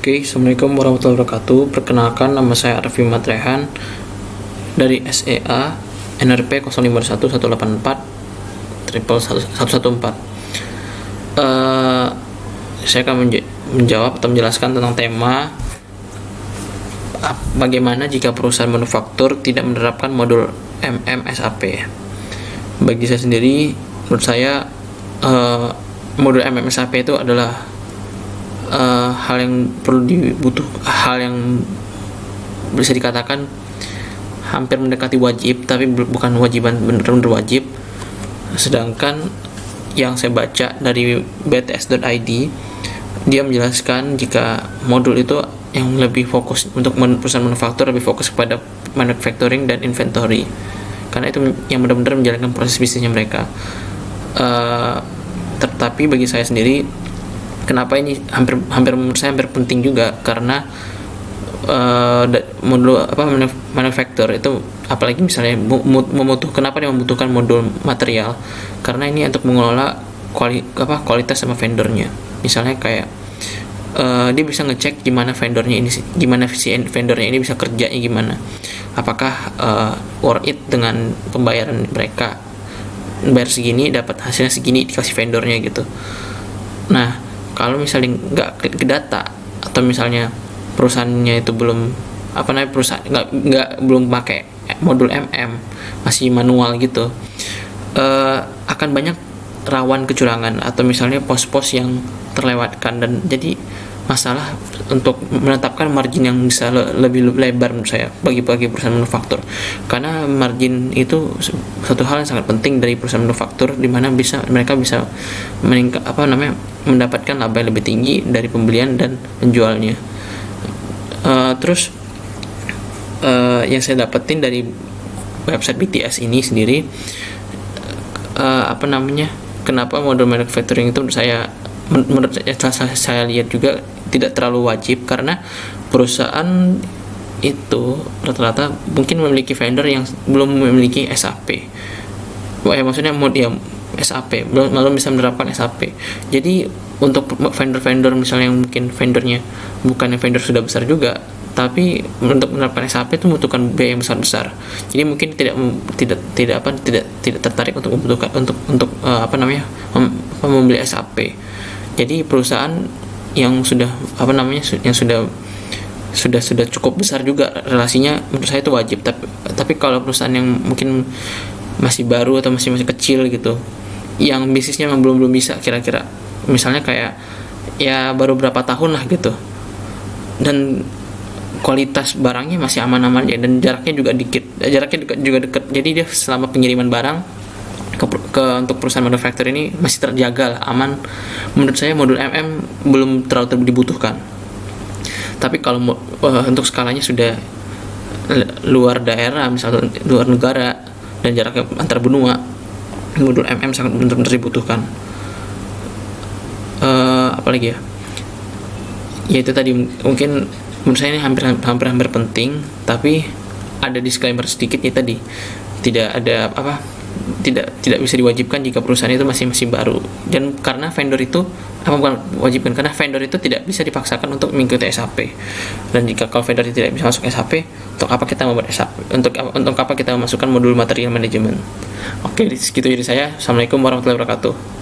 Oke, Assalamualaikum warahmatullahi wabarakatuh. Perkenalkan, nama saya Arfi Matrehan dari SEA NRP 051184 saya akan menjawab atau menjelaskan tentang tema bagaimana jika perusahaan manufaktur tidak menerapkan modul MMSAP. Bagi saya sendiri, menurut saya modul MMSAP itu adalah hal yang yang bisa dikatakan hampir mendekati wajib, tapi bukan wajiban benar-benar wajib. Sedangkan yang saya baca dari bts.id, dia menjelaskan jika modul itu yang lebih fokus untuk perusahaan manufaktur lebih fokus kepada manufacturing dan inventory, karena itu yang benar-benar menjalankan proses bisnisnya mereka. Tetapi bagi saya sendiri, kenapa ini hampir menurut saya hampir penting juga, karena modul manufaktur itu, apalagi misalnya kenapa dia membutuhkan modul material, karena ini untuk mengelola kualitas sama vendornya. Misalnya kayak dia bisa ngecek gimana vendornya ini bisa kerjanya gimana, apakah worth it dengan pembayaran mereka, bayar segini dapat hasilnya segini dikasih vendornya gitu. Nah, kalau misalnya nggak ke data, atau misalnya perusahaannya itu belum belum pakai modul MM, masih manual gitu, akan banyak rawan kecurangan atau misalnya pos-pos yang terlewatkan, dan jadi masalah untuk menetapkan margin yang bisa lebih lebar menurut saya bagi perusahaan manufaktur, karena margin itu satu hal yang sangat penting dari perusahaan manufaktur, di mana mereka bisa mendapatkan laba yang lebih tinggi dari pembelian dan penjualnya. Terus yang saya dapetin dari website BTS ini sendiri, kenapa modul manufacturing itu menurut saya lihat juga tidak terlalu wajib, karena perusahaan itu rata-rata mungkin memiliki vendor yang belum memiliki SAP. Maksudnya SAP belum bisa menerapkan SAP. Jadi untuk vendor-vendor misalnya yang mungkin vendornya bukan vendor sudah besar juga, tapi untuk menerapkan SAP itu membutuhkan biaya yang besar-besar. Jadi mungkin tidak tertarik untuk membeli SAP. Jadi perusahaan yang sudah cukup besar juga relasinya, menurut saya itu wajib. Tapi kalau perusahaan yang mungkin masih baru atau masih kecil gitu, yang bisnisnya memang belum bisa, kira-kira misalnya kayak ya baru berapa tahun lah gitu, dan kualitas barangnya masih aman-aman aja, dan jaraknya juga dekat. Jadi dia selama pengiriman barang untuk perusahaan manufaktur ini masih terjaga lah, aman. Menurut saya modul MM belum terlalu dibutuhkan. Tapi kalau untuk skalanya sudah luar daerah, misalnya luar negara, dan jaraknya antar benua, modul MM sangat benar-benar dibutuhkan. Apalagi ya itu tadi, mungkin menurut saya ini hampir penting, tapi ada disclaimer sedikit ya tadi, tidak bisa diwajibkan jika perusahaan itu masih baru, dan karena vendor itu bukan wajibkan, karena vendor itu tidak bisa dipaksakan untuk mengikuti SAP. Dan jika kalau vendor tidak bisa masuk SAP, untuk apa kita membuat SAP, untuk apa kita memasukkan modul material management? Oke, segitu dari saya. Assalamualaikum warahmatullahi wabarakatuh.